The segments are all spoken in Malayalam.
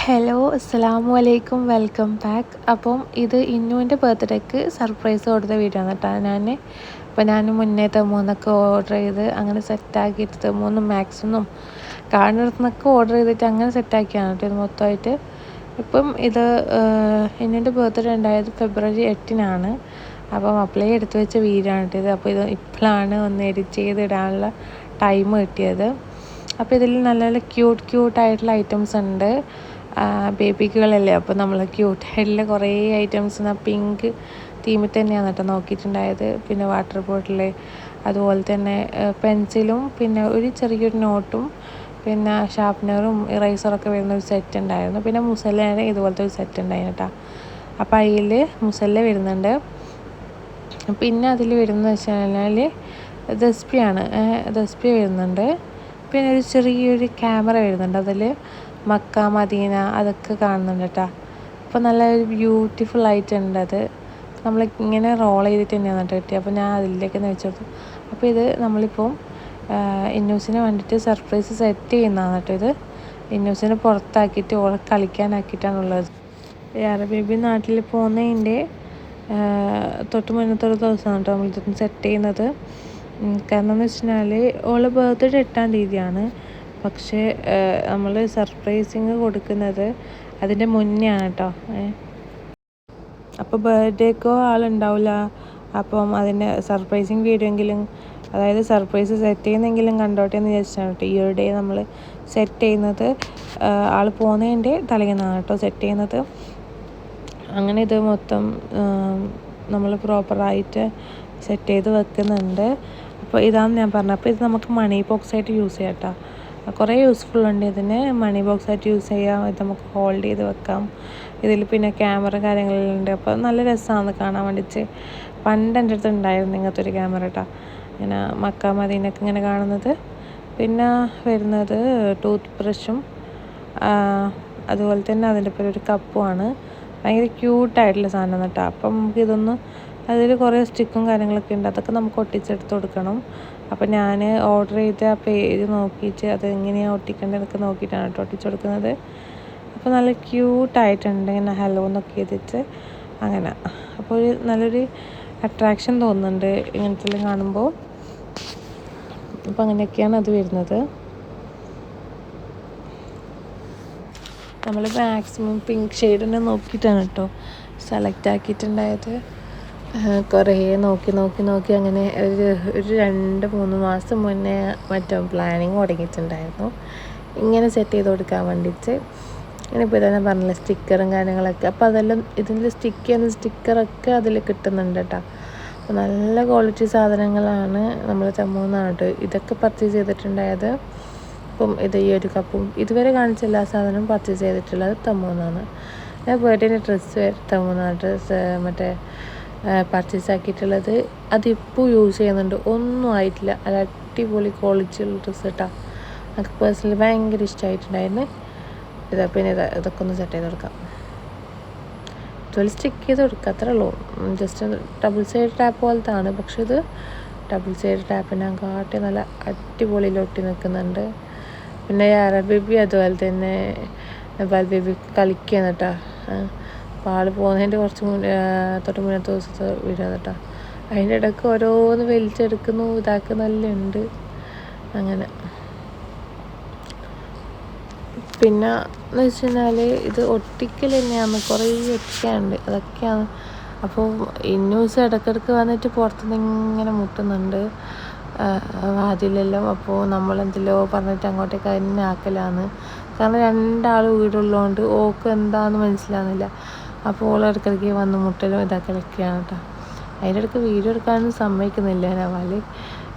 ഹലോ അസ്സലാമു അലൈക്കും വെൽക്കം ബാക്ക്. അപ്പം ഇത് ഇന്നുവിൻ്റെ ബർത്ത്ഡേക്ക് സർപ്രൈസ് കൊടുത്ത വീഡിയോ ആണ് കേട്ടോ. ഞാൻ മുന്നേ തെമ്മൂന്നൊക്കെ ഓർഡർ ചെയ്ത് അങ്ങനെ സെറ്റാക്കിയിട്ട് തെമ്മൂന്നും മാക്സിമം കാണുന്നിടത്തുനിന്നൊക്കെ ഓർഡർ ചെയ്തിട്ട് അങ്ങനെ സെറ്റാക്കിയാണ് കേട്ടോ ഇത് മൊത്തമായിട്ട്. ഇപ്പം ഇത് ഇന്നുവിൻ്റെ ബർത്ത്ഡേ ഉണ്ടായത് ഫെബ്രുവരി 8-നാണ്. അപ്പം അപ്ലൈ എടുത്ത് വെച്ച വീഡിയോ ആണ് ഇത്. അപ്പോൾ ഇത് ഇപ്പോഴാണ് ഒന്ന് എഡിറ്റ് ചെയ്തിടാനുള്ള ടൈം കിട്ടിയത്. അപ്പോൾ ഇതിൽ നല്ല നല്ല ക്യൂട്ടായിട്ടുള്ള ഐറ്റംസ് ഉണ്ട്. ബേബികളല്ലേ, അപ്പോൾ നമ്മൾ ക്യൂട്ടായിട്ടുള്ള കുറേ ഐറ്റംസ് പിങ്ക് തീമിൽ തന്നെയാണ് കേട്ടോ നോക്കിയിട്ടുണ്ടായത്. പിന്നെ വാട്ടർ ബോട്ടിൽ, അതുപോലെ തന്നെ പെൻസിലും, പിന്നെ ഒരു ചെറിയൊരു നോട്ടും, പിന്നെ ഷാർപ്നറും ഇറേസറൊക്കെ വരുന്ന ഒരു സെറ്റ് ഉണ്ടായിരുന്നു. പിന്നെ മുസല്ലയുടെ ഇതുപോലത്തെ ഒരു സെറ്റ് ഉണ്ടായിരുന്നു കേട്ടോ. അപ്പോൾ അതിൽ മുസല്ല വരുന്നുണ്ട്. പിന്നെ അതിൽ വരുന്നത് വെച്ച് കഴിഞ്ഞാൽ ദസ്പി വരുന്നുണ്ട്. പിന്നെ ഒരു ചെറിയൊരു ക്യാമറ വരുന്നുണ്ട്. അതിൽ മക്ക, മദീന അതൊക്കെ കാണുന്നുണ്ട് കേട്ടോ. അപ്പോൾ നല്ല ഒരു ബ്യൂട്ടിഫുൾ ആയിട്ടുണ്ട്. അത് നമ്മൾ ഇങ്ങനെ റോൾ ചെയ്തിട്ട് തന്നെയാണ് കേട്ടോ കിട്ടിയത്. അപ്പോൾ ഞാൻ അതിലേക്ക് വെച്ചു കൊടുത്തു. അപ്പോൾ ഇത് നമ്മളിപ്പോൾ ഇന്നൂസിന് വേണ്ടിയിട്ട് സർപ്രൈസ് സെറ്റ് ചെയ്യുന്നതാണ് കേട്ടോ. ഇത് ഇന്നൂസിനെ പുറത്താക്കിയിട്ട് ഓളെ കളിക്കാനാക്കിയിട്ടാണുള്ളത്. ബേബി നാട്ടിൽ പോകുന്നതിൻ്റെ തൊട്ട് മുന്നത്തൊരു ദിവസമാണ് കേട്ടോ നമ്മളിതൊന്ന് സെറ്റ് ചെയ്യുന്നത്. കാരണം എന്ന് വെച്ചാൽ ഓളെ ബർത്ത്ഡേ 8-ാം തീയതിയാണ്. പക്ഷേ നമ്മൾ സർപ്രൈസിങ് കൊടുക്കുന്നത് അതിൻ്റെ മുന്നേ ആണ് കേട്ടോ. അപ്പോൾ ബർത്ത്ഡേക്കോ ആളുണ്ടാവില്ല. അപ്പം അതിൻ്റെ സർപ്രൈസിങ് വീഡിയോ എങ്കിലും, അതായത് സർപ്രൈസ് സെറ്റ് ചെയ്യുന്നെങ്കിലും കണ്ടോട്ടെ എന്ന് വിചാരിച്ചാണ് കേട്ടോ ഈ ഒരു ഡേ നമ്മൾ സെറ്റ് ചെയ്യുന്നത്. ആൾ പോകുന്നതിൻ്റെ തലേന്നാണ് കേട്ടോ സെറ്റ് ചെയ്യുന്നത്. അങ്ങനെ ഇത് മൊത്തം നമ്മൾ പ്രോപ്പറായിട്ട് സെറ്റ് ചെയ്ത് വെക്കുന്നുണ്ട്. അപ്പോൾ ഇതാണ് ഞാൻ പറഞ്ഞത്. അപ്പോൾ ഇത് നമുക്ക് മണി ബോക്സ് ആയിട്ട് യൂസ് ചെയ്യാം കേട്ടോ. കുറേ യൂസ്ഫുൾ ഉണ്ട് ഇതിന്. മണി ബോക്സ് ആയിട്ട് യൂസ് ചെയ്യാം. ഇത് നമുക്ക് ഹോൾഡ് ചെയ്ത് വെക്കാം. ഇതിൽ പിന്നെ ക്യാമറ കാര്യങ്ങളെല്ലാം ഉണ്ട്. അപ്പോൾ നല്ല രസമാണ് കാണാൻ വേണ്ടിയിട്ട്. പണ്ട് എൻ്റെ അടുത്ത് ഉണ്ടായിരുന്നു ഇങ്ങനത്തെ ഒരു ക്യാമറ കേട്ടോ. ഇങ്ങനെ മക്ക മദീനൊക്കെ ഇങ്ങനെ കാണുന്നത്. പിന്നെ വരുന്നത് ടൂത്ത് ബ്രഷും അതുപോലെ തന്നെ അതിൻ്റെ പേര് ഒരു കപ്പുമാണ്. ഭയങ്കര ക്യൂട്ടായിട്ടുള്ള സാധനം കേട്ടോ. അപ്പം നമുക്കിതൊന്ന് അതിൽ കുറേ സ്റ്റിക്കും കാര്യങ്ങളൊക്കെ ഉണ്ട്. അതൊക്കെ നമുക്ക് ഒട്ടിച്ചെടുത്ത് കൊടുക്കണം. അപ്പോൾ ഞാൻ ഓർഡർ ചെയ്ത് ആ പേജ് നോക്കിയിട്ട് അത് എങ്ങനെയാണ് ഒട്ടിക്കേണ്ടതൊക്കെ നോക്കിയിട്ടാണ് കേട്ടോ ഒട്ടിച്ച് കൊടുക്കുന്നത്. അപ്പോൾ നല്ല ക്യൂട്ടായിട്ടുണ്ട് ഇങ്ങനെ ഹലോ എന്നൊക്കെ ചെയ്തിട്ട് അങ്ങനെ. അപ്പോൾ ഒരു നല്ലൊരു അട്രാക്ഷൻ തോന്നുന്നുണ്ട് ഇങ്ങനത്തെ കാണുമ്പോൾ. അപ്പോൾ അങ്ങനെയൊക്കെയാണ് അത് വരുന്നത്. നമ്മൾ മാക്സിമം പിങ്ക് ഷെയ്ഡ് തന്നെ നോക്കിയിട്ടാണ് കേട്ടോ സെലക്ട് ആക്കിയിട്ടുണ്ടായത്. കുറേ നോക്കി അങ്ങനെ ഒരു 2-3 മാസം മുന്നേ മറ്റോ പ്ലാനിങ് തുടങ്ങിയിട്ടുണ്ടായിരുന്നു ഇങ്ങനെ സെറ്റ് ചെയ്ത് കൊടുക്കാൻ വേണ്ടിയിട്ട്. ഇനിയിപ്പോൾ ഇതന്നെ പറഞ്ഞില്ല സ്റ്റിക്കറും കാര്യങ്ങളൊക്കെ. അപ്പോൾ അതെല്ലാം ഇതിൽ സ്റ്റിക്ക് ചെയ്യുന്ന സ്റ്റിക്കറൊക്കെ അതിൽ കിട്ടുന്നുണ്ട് കേട്ടോ. അപ്പോൾ നല്ല ക്വാളിറ്റി സാധനങ്ങളാണ് നമ്മൾ തെമ്മൂന്നാണ് കേട്ടോ ഇതൊക്കെ പർച്ചേസ് ചെയ്തിട്ടുണ്ടായത്. അപ്പം ഇത് ഈ ഒരു കപ്പും ഇതുവരെ കാണിച്ച എല്ലാ സാധനവും പർച്ചേസ് ചെയ്തിട്ടുള്ളത് തെമ്മൂന്നാണ്. ഞാൻ ബർത്ത്ഡേൻ്റെ ഡ്രസ്സ് തെമ്മൂന്നാണ് ഡ്രസ്സ് മറ്റേ പർച്ചേസ് ആക്കിയിട്ടുള്ളത്. അതിപ്പോൾ യൂസ് ചെയ്യുന്നുണ്ട്, ഒന്നും ആയിട്ടില്ല. അത് അടിപൊളി ക്വാളിറ്റിയുള്ള ഡ്രസ്സ് കേട്ടോ. എനിക്ക് പേഴ്സണലി ഭയങ്കര ഇഷ്ടമായിട്ടുണ്ടായിരുന്നു. പിന്നെ ഇതൊക്കെ ഒന്ന് സെറ്റ് ചെയ്ത് കൊടുക്കാം. ഇതുപോലെ സ്റ്റിക്ക് ചെയ്ത് കൊടുക്കുക, അത്രേ ഉള്ളൂ. ജസ്റ്റ് ഡബിൾ സൈഡ് ടാപ്പ് പോലത്തെ ആണ്. പക്ഷെ ഇത് ഡബിൾ സൈഡ് ടാപ്പിനെ കാട്ടി നല്ല അടിപൊളിയിൽ ഒട്ടി നിൽക്കുന്നുണ്ട്. പിന്നെ ബേബി അതുപോലെ തന്നെ ബേബി കളിക്കുകയാണ് കേട്ടോ. അപ്പോൾ ആൾ പോകുന്നതിൻ്റെ കുറച്ച് തൊട്ട് മുന്നത്തെ ദിവസത്തെ വീഡിയോ കേട്ടോ. അതിൻ്റെ ഇടയ്ക്ക് ഓരോന്ന് വലിച്ചെടുക്കുന്നു ഇതാക്കുന്നെല്ലാം ഉണ്ട് അങ്ങനെ. പിന്നെ എന്ന് വെച്ച് കഴിഞ്ഞാൽ ഇത് ഒട്ടിക്കൽ തന്നെയാണ്, കുറേ ഒട്ടിക്കാനുണ്ട്, അതൊക്കെയാണ്. അപ്പോൾ ഇന്നൂസ് ഇടയ്ക്കിടയ്ക്ക് വന്നിട്ട് പുറത്തുനിന്ന് ഇങ്ങനെ മുട്ടുന്നുണ്ട് വാതിലെല്ലാം. അപ്പോൾ നമ്മളെന്തെല്ലോ പറഞ്ഞിട്ട് അങ്ങോട്ടേക്ക് തന്നെ ആക്കലാണ്. കാരണം 2 വീടുള്ളതുകൊണ്ട് ഓക്ക് എന്താണെന്ന് മനസ്സിലാകുന്നില്ല. അപ്പോൾ ഓൾ ഇടയ്ക്കിടയ്ക്ക് വന്ന് മുട്ടലും ഇതാക്കലൊക്കെയാണ് കേട്ടോ. അതിൻ്റെ ഇടയ്ക്ക് വീഡിയോ എടുക്കാനൊന്നും സമ്മതിക്കുന്നില്ല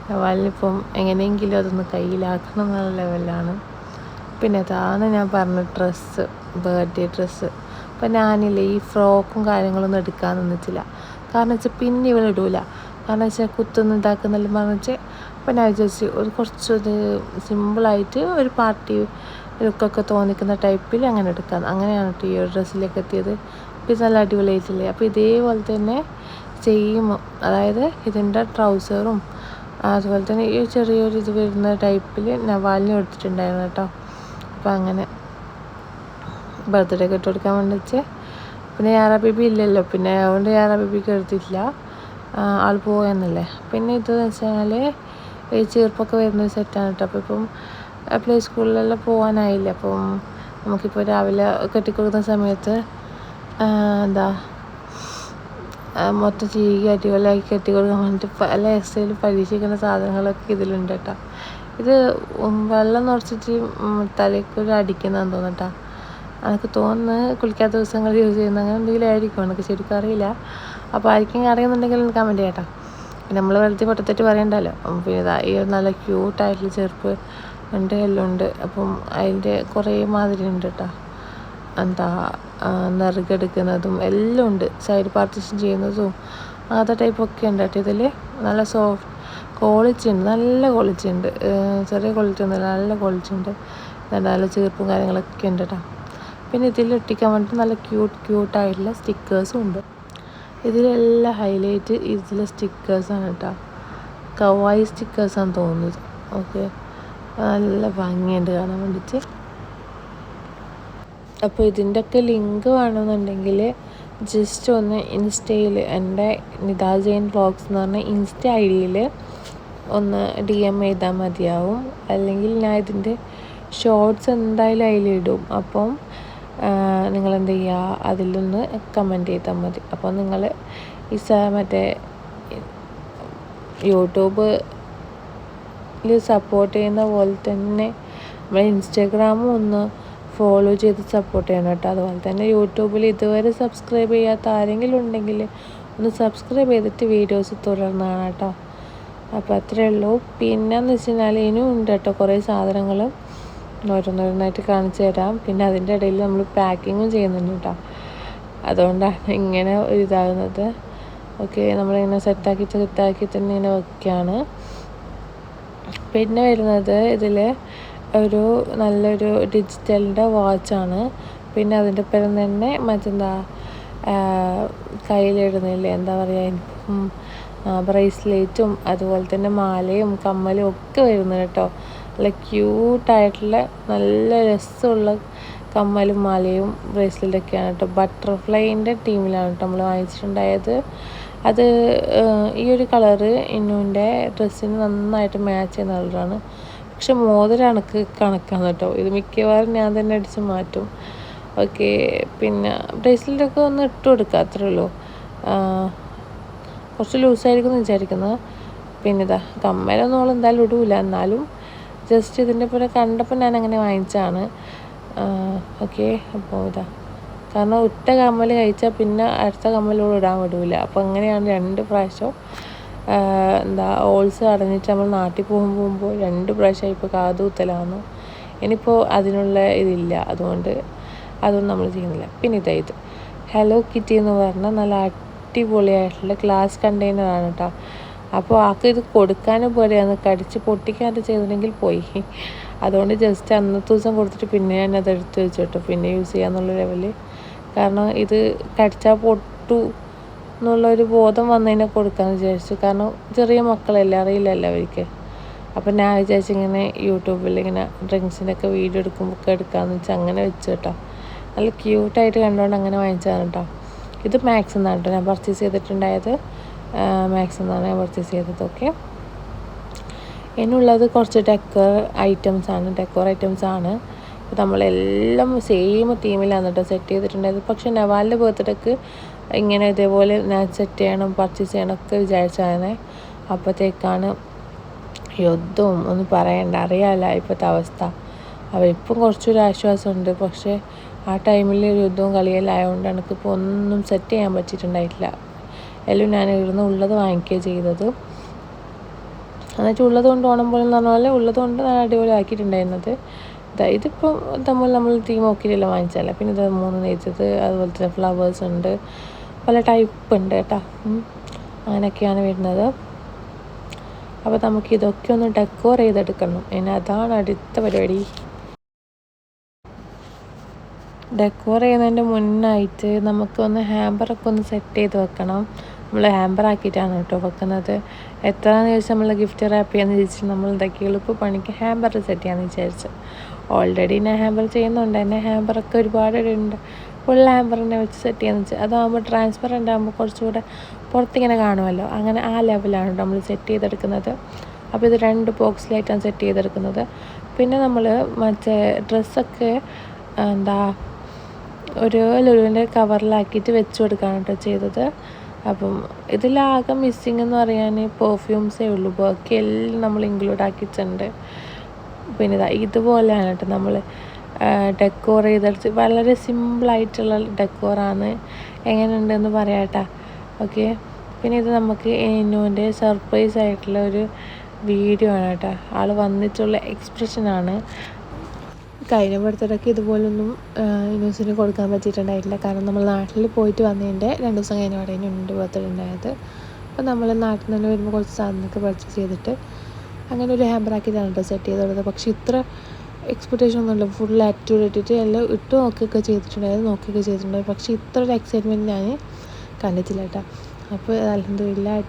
നവാലിനിപ്പം എങ്ങനെയെങ്കിലും അതൊന്ന് കയ്യിലാക്കണം എന്നുള്ള ലെവലാണ്. പിന്നെ അതാണ് ഞാൻ പറഞ്ഞ ഡ്രസ്സ്, ബർത്ത്ഡേ ഡ്രസ്സ്. അപ്പം ഞാനില്ലേ ഈ ഫ്രോക്കും കാര്യങ്ങളൊന്നും എടുക്കാൻ നിന്നിട്ടില്ല. കാരണം വെച്ചാൽ പിന്നെ ഇവിടെ ഇടൂല. കാരണം വെച്ചാൽ കുത്തുന്ന ഇതാക്കുന്നെല്ലാം പറഞ്ഞിട്ട്. അപ്പം ഞാൻ വിചാരിച്ചു കുറച്ചൊരു സിമ്പിളായിട്ട് ഒരു പാർട്ടി ലുക്കൊക്കെ തോന്നിക്കുന്ന ടൈപ്പിൽ അങ്ങനെ എടുക്കാം. അങ്ങനെയാണ് കേട്ടോ ഈ ഒരു ഡ്രസ്സിലേക്ക് എത്തിയത്. ഇത് നല്ല അടിപൊളിയായിട്ടില്ലേ. അപ്പോൾ ഇതേപോലെ തന്നെ സെയിം, അതായത് ഇതിൻ്റെ ട്രൗസറും അതുപോലെ തന്നെ ഈ ചെറിയൊരു ഇത് വരുന്ന ടൈപ്പിൽ നവാലിനും എടുത്തിട്ടുണ്ടായിരുന്നു കേട്ടോ. അപ്പോൾ അങ്ങനെ ബർത്ത്ഡേ ഒക്കെ ഇട്ട് കൊടുക്കാൻ വേണ്ടിച്ച്. പിന്നെ യാറാ ബേബി ഇല്ലല്ലോ, പിന്നെ അതുകൊണ്ട് യാറാ ബേബിക്ക് എടുത്തിട്ടില്ല, ആൾ പോയെന്നല്ലേ. പിന്നെ ഇതെന്ന് വെച്ചാൽ ഈ ചീർപ്പൊക്കെ വരുന്ന സെറ്റാണ് കേട്ടോ. അപ്പോൾ ഇപ്പം പ്ലേ സ്കൂളിലെല്ലാം പോകാനായില്ല. അപ്പം നമുക്കിപ്പോൾ രാവിലെ കെട്ടിക്കൊടുക്കുന്ന സമയത്ത് എന്താ മൊത്തം ചീകി അടിപൊളിയാക്കി കെട്ടി കൊടുക്കാൻ വേണ്ടിയിട്ട് പല എക്സയിൽ പരീക്ഷിക്കുന്ന സാധനങ്ങളൊക്കെ ഇതിലുണ്ട് കേട്ടോ. ഇത് വെള്ളം നിറച്ചിട്ട് തലയ്ക്കൊരു അടിക്കുന്നതെന്ന് തോന്നട്ടോ. എനിക്ക് തോന്നുന്നു കുളിക്കാത്ത ദിവസങ്ങൾ യൂസ് ചെയ്യുന്ന അങ്ങനെ എന്തെങ്കിലും ആയിരിക്കും, എനിക്ക് ശരിക്കും അറിയില്ല. അപ്പോൾ ആയിരിക്കും അറിയുന്നുണ്ടെങ്കിൽ എനിക്ക് കമൻറ്റ് ചെയ്യട്ടോ. പിന്നെ നമ്മൾ വെറുതെ പൊട്ടത്തെറ്റ് പറയണ്ടല്ലോ. പിന്നെ ഇതാ ഈ നല്ല ക്യൂട്ടായിട്ടുള്ള ചെറുപ്പ് ഉണ്ട്, എല്ലാം ഉണ്ട്. അപ്പം അതിൻ്റെ കുറേ മാതിരി ഉണ്ട് കേട്ടോ. എന്താ നെറുകെടുക്കുന്നതും എല്ലാം ഉണ്ട്, സൈഡ് പാർട്ടീഷൻ ചെയ്യുന്നതും അങ്ങനത്തെ ടൈപ്പൊക്കെ ഉണ്ട് കേട്ടോ. ഇതിൽ നല്ല സോഫ്റ്റ് ക്വാളിറ്റി ഉണ്ട്, നല്ല ക്വാളിറ്റി ഉണ്ട്, ചെറിയ ക്വാളിറ്റി ഒന്നുമില്ല, നല്ല ക്വാളിറ്റി ഉണ്ട്. നല്ല ചീർപ്പും കാര്യങ്ങളൊക്കെ ഉണ്ട് കേട്ടോ. പിന്നെ ഇതിൽ ഒട്ടിക്കാൻ വേണ്ടിയിട്ട് നല്ല ക്യൂട്ടായിട്ടുള്ള സ്റ്റിക്കേഴ്സും ഉണ്ട്. ഇതിലെല്ലാം ഹൈലൈറ്റ് ഇതിലെ സ്റ്റിക്കേഴ്സാണ് കേട്ടോ. കവായി സ്റ്റിക്കേഴ്സാണെന്ന് തോന്നുന്നത്. ഓക്കെ, നല്ല ഭംഗിയുണ്ട് കാണാൻ വേണ്ടിയിട്ട്. അപ്പോൾ ഇതിൻ്റെയൊക്കെ ലിങ്ക് വേണമെന്നുണ്ടെങ്കിൽ ജസ്റ്റ് ഒന്ന് ഇൻസ്റ്റയിൽ എൻ്റെ നിതാ ജെയിൻ വ്ളോഗ്സ് എന്ന് പറഞ്ഞ ഇൻസ്റ്റ ID ഒന്ന് DM ചെയ്താൽ മതിയാവും. അല്ലെങ്കിൽ ഞാൻ ഇതിൻ്റെ ഷോർട്സ് എന്തായാലും അതിലിടും. അപ്പം നിങ്ങളെന്ത് ചെയ്യുക, അതിലൊന്ന് കമൻറ്റ് ചെയ്താൽ മതി. അപ്പോൾ നിങ്ങൾ ഈ മറ്റേ യൂട്യൂബിൽ സപ്പോർട്ട് ചെയ്യുന്ന പോലെ തന്നെ നമ്മൾ ഇൻസ്റ്റാഗ്രാമും ഒന്ന് ഫോളോ ചെയ്ത് സപ്പോർട്ട് ചെയ്യണം കേട്ടോ. അതുപോലെ തന്നെ യൂട്യൂബിൽ ഇതുവരെ സബ്സ്ക്രൈബ് ചെയ്യാത്ത ആരെങ്കിലും ഉണ്ടെങ്കിൽ ഒന്ന് സബ്സ്ക്രൈബ് ചെയ്തിട്ട് വീഡിയോസ് തുടർന്ന് കാണാം കേട്ടോ. അപ്പോൾ അത്രയേ ഉള്ളൂ. പിന്നെയെന്ന് വെച്ച് കഴിഞ്ഞാൽ ഇനിയും ഉണ്ട് കേട്ടോ കുറേ സാധനങ്ങൾ, ഓരോന്നോരോന്നായിട്ട് കാണിച്ചു തരാം. പിന്നെ അതിൻ്റെ ഇടയിൽ നമ്മൾ പാക്കിങ്ങും ചെയ്യുന്നുണ്ട് കേട്ടോ, അതുകൊണ്ടാണ് ഇങ്ങനെ ഒരു ഇതാകുന്നത്. ഓക്കെ, നമ്മളിങ്ങനെ സെറ്റാക്കി തന്നെ ഇങ്ങനെ വയ്ക്കുകയാണ്. പിന്നെ വരുന്നത് ഇതിൽ ഒരു നല്ലൊരു ഡിജിറ്റലിൻ്റെ വാച്ചാണ്. പിന്നെ അതിൻ്റെ പേരും തന്നെ മറ്റെന്താ കയ്യിലിടുന്നില്ലേ, എന്താ പറയുക, ബ്രേസ്ലെറ്റും അതുപോലെ തന്നെ മാലയും കമ്മലും ഒക്കെ വരുന്നത് കേട്ടോ. നല്ല ക്യൂട്ടായിട്ടുള്ള നല്ല രസമുള്ള കമ്മലും മാലയും ബ്രേസ്ലെറ്റൊക്കെയാണ് കേട്ടോ. ബട്ടർഫ്ലൈൻ്റെ ടീമിലാണ് കേട്ടോ നമ്മൾ വാങ്ങിച്ചിട്ടുണ്ടായത്. അത് ഈ ഒരു കളറ് ഇന്നുവിൻ്റെ ഡ്രസ്സിന് നന്നായിട്ട് മാച്ച് ചെയ്യുന്ന കളറാണ്. പക്ഷെ മോതിരം എനിക്ക് കണക്കാണ് കേട്ടോ, ഇത് മിക്കവാറും ഞാൻ തന്നെ അടിച്ച് മാറ്റും. ഓക്കെ, പിന്നെ ബ്രേസ്ലെറ്റൊക്കെ ഒന്ന് ഇട്ട് കൊടുക്കുക, അത്രേ ഉള്ളൂ. കുറച്ച് ലൂസായിരിക്കും എന്ന് വിചാരിക്കുന്നത്. പിന്നെ ഇതാ കമ്മലൊന്നും നമ്മൾ എന്തായാലും ഇടൂല, എന്നാലും ജസ്റ്റ് ഇതിൻ്റെ പോലെ കണ്ടപ്പോൾ ഞാൻ അങ്ങനെ വാങ്ങിച്ചതാണ്. ഓക്കെ, അപ്പോൾ ഇതാ കാരണം ഒറ്റ കമ്മൽ കഴിച്ചാൽ പിന്നെ അടുത്ത കമ്മലോട് ഇടാൻ വിടൂല. അപ്പോൾ അങ്ങനെയാണ് 2 പ്രാവശ്യം എന്താ ഓൾസ് അടഞ്ഞിട്ട് നമ്മൾ നാട്ടിൽ പോകുമ്പോൾ 2 പ്രാവശ്യം ഇപ്പോൾ കാതുകുത്തലാണ്. ഇനിയിപ്പോൾ അതിനുള്ള ഇതില്ല, അതുകൊണ്ട് അതൊന്നും നമ്മൾ ചെയ്യുന്നില്ല. പിന്നെ ഇത് ഹലോ കിറ്റി എന്ന് പറഞ്ഞാൽ നല്ല അടിപൊളിയായിട്ടുള്ള ഗ്ലാസ് കണ്ടെയ്നറാണ് കേട്ടോ. അപ്പോൾ ആൾക്ക് ഇത് കൊടുക്കാനും പേടിയാണ്, കടിച്ച് പൊട്ടിക്കാതെ ചെയ്തിട്ടുണ്ടെങ്കിൽ പോയി. അതുകൊണ്ട് ജസ്റ്റ് അന്നത്തെ ദിവസം കൊടുത്തിട്ട് പിന്നെ ഞാനത് എടുത്ത് വെച്ചു കേട്ടോ, പിന്നെ യൂസ് ചെയ്യാന്നുള്ള ലെവലിൽ. കാരണം ഇത് കടിച്ചാൽ പൊട്ടു എന്നുള്ളൊരു ബോധം വന്നതിനെ കൊടുക്കാമെന്ന് വിചാരിച്ചു. കാരണം ചെറിയ മക്കളല്ലേ, അറിയില്ലല്ലോ അവർക്ക്. അപ്പം ഞാൻ വിചാരിച്ചു ഇങ്ങനെ യൂട്യൂബിൽ ഇങ്ങനെ ഡ്രിങ്ക്സിൻ്റെയൊക്കെ വീഡിയോ എടുക്കുമ്പോൾ എടുക്കാമെന്ന് വെച്ചാൽ അങ്ങനെ വെച്ചു കേട്ടോ. നല്ല ക്യൂട്ടായിട്ട് കണ്ടുകൊണ്ട് അങ്ങനെ വാങ്ങിച്ചതാണ് കേട്ടോ. ഇത് മാക്സ് എന്നാണ് കേട്ടോ ഞാൻ പർച്ചേസ് ചെയ്തിട്ടുണ്ടായത്. മാക്സ് എന്നാണ് ഞാൻ പർച്ചേസ് ചെയ്തത്. ഓക്കെ, ഇനിയുള്ളത് കുറച്ച് ഡെക്കോർ ഐറ്റംസ് ആണ്. അപ്പോൾ നമ്മളെല്ലാം സെയിം തീമിലാണ് കേട്ടോ സെറ്റ് ചെയ്തിട്ടുണ്ടായത്. പക്ഷേ നവാലിൻ്റെ ബർത്ത്ഡേക്ക് ഇങ്ങനെ ഇതേപോലെ ഞാൻ സെറ്റ് ചെയ്യണം, പർച്ചേസ് ചെയ്യണം ഒക്കെ വിചാരിച്ചാണ്. അപ്പോഴത്തേക്കാണ് യുദ്ധവും ഒന്നും പറയണ്ട, അറിയാമല്ല ഇപ്പോഴത്തെ അവസ്ഥ. അപ്പോൾ ഇപ്പം കുറച്ചൊരു ആശ്വാസമുണ്ട്. പക്ഷേ ആ ടൈമിൽ യുദ്ധവും കളിയെല്ലാം ആയതുകൊണ്ട് എനിക്കിപ്പോൾ ഒന്നും സെറ്റ് ചെയ്യാൻ പറ്റിയിട്ടുണ്ടായിട്ടില്ല. എല്ലാം ഞാൻ ഇവിടുന്ന് ഉള്ളത് വാങ്ങിക്കുകയാണ് ചെയ്തത്. എന്നിട്ട് ഉള്ളത് കൊണ്ട് ഓണം പോലെ എന്ന് പറഞ്ഞാൽ ഉള്ളത് കൊണ്ട് ഞാൻ അടിപൊളി ആക്കിയിട്ടുണ്ടായിരുന്നത്. ഇതിപ്പോൾ നമ്മൾ തീം നോക്കിയിട്ടല്ല വാങ്ങിച്ചല്ല. പിന്നെ ഇത് 3 നെയ്ച്ചത്, അതുപോലെ തന്നെ ഫ്ലവേഴ്സ് ഉണ്ട്, പല ടൈപ്പ് ഉണ്ട് കേട്ടോ. അങ്ങനെയൊക്കെയാണ് വരുന്നത്. അപ്പോൾ നമുക്ക് ഇതൊക്കെ ഒന്ന് ഡെക്കോർ ചെയ്തെടുക്കണം. ഇനി അതാണ് അടുത്ത പരിപാടി. ഡെക്കോർ ചെയ്യുന്നതിൻ്റെ മുന്നായിട്ട് നമുക്കൊന്ന് ഹാമ്പറൊക്കെ ഒന്ന് സെറ്റ് ചെയ്ത് വെക്കണം. നമ്മൾ ഹാമ്പർ ആക്കിയിട്ടാണ് കേട്ടോ വെക്കുന്നത്. എത്രയാണെന്ന് ചോദിച്ചാൽ നമ്മൾ ഗിഫ്റ്റ് റാപ്പ് ചെയ്യാമെന്ന് ചോദിച്ചിട്ട് നമ്മൾ എന്തൊക്കെ എളുപ്പ പണിക്ക് ഹാമ്പർ സെറ്റ് ചെയ്യാമെന്ന് വിചാരിച്ചു. ഓൾറെഡി ഞാൻ ഹാമ്പർ ചെയ്യുന്നുണ്ട്, എൻ്റെ ഹാമ്പറൊക്കെ ഒരുപാട് ഉണ്ട്. ഫുൾ ഹാമ്പർ തന്നെ വെച്ച് സെറ്റ് ചെയ്യാന്ന് വെച്ചാൽ അതാകുമ്പോൾ ട്രാൻസ്പെറൻ്റ് ആകുമ്പോൾ കുറച്ചുകൂടെ പുറത്തിങ്ങനെ കാണുമല്ലോ, അങ്ങനെ ആ ലെവലാണ് നമ്മൾ സെറ്റ് ചെയ്തെടുക്കുന്നത്. അപ്പോൾ ഇത് 2 ബോക്സിലായിട്ടാണ് സെറ്റ് ചെയ്തെടുക്കുന്നത്. പിന്നെ നമ്മൾ മറ്റേ ഡ്രസ്സൊക്കെ എന്താ ഒരു ലുലുവിൻ്റെ കവറിലാക്കിയിട്ട് വെച്ച് കൊടുക്കുകയാണ് കേട്ടോ ചെയ്തത്. അപ്പം ഇതിലാകെ മിസ്സിങ് എന്ന് പറയാൻ പെർഫ്യൂംസേ ഉള്ളൂ, ബാക്കി എല്ലാം നമ്മൾ ഇൻക്ലൂഡ് ആക്കിയിട്ടുണ്ട്. പിന്നെ ഇതുപോലെയാണ് കേട്ടോ നമ്മൾ ഡെക്കോർ ചെയ്തെടുത്ത്, വളരെ സിമ്പിളായിട്ടുള്ള ഡെക്കോറാണ്. എങ്ങനെയുണ്ടെന്ന് പറയാം കേട്ടോ. ഓക്കെ, പിന്നെ ഇത് നമുക്ക് ഇന്നുവിൻ്റെ സർപ്രൈസ് ആയിട്ടുള്ള ഒരു വീഡിയോ ആണ് കേട്ടോ. ആൾ വന്നിട്ടുള്ള എക്സ്പ്രഷനാണ്. കഴിഞ്ഞ ബർത്ത്ഡേക്ക് ഇതുപോലൊന്നും ഇന്നൂസിന് കൊടുക്കാൻ പറ്റിയിട്ടുണ്ടായിട്ടില്ല. കാരണം നമ്മൾ നാട്ടിൽ പോയിട്ട് വന്നതിൻ്റെ 2 ദിവസം കഴിഞ്ഞ ഉണ്ട് ബർത്ത്ഡേ ഉണ്ടായത്. അപ്പോൾ നമ്മൾ നാട്ടിൽ നിന്ന് വരുമ്പോൾ കുറച്ച് സാധനമൊക്കെ പർച്ചേസ് ചെയ്തിട്ട് അങ്ങനെ ഒരു ഹാമ്പറാക്കിയിട്ടാണ് കേട്ടോ സെറ്റ് ചെയ്ത് കൊടുത്തത്. പക്ഷേ ഇത്ര എക്സ്പെക്റ്റേഷൻ ഒന്നുമില്ല. ഫുൾ ആറ്റിറ്റ്യൂഡ് ഇട്ടിട്ട് എല്ലാം ഇട്ട് നോക്കുകയൊക്കെ ചെയ്തിട്ടുണ്ടായിരുന്നു. പക്ഷേ ഇത്ര ഒരു എക്സൈറ്റ്മെൻറ്റ് ഞാൻ കണ്ടിട്ടില്ല കേട്ടോ. അപ്പോൾ അൽഹംദുലില്ലാഹ്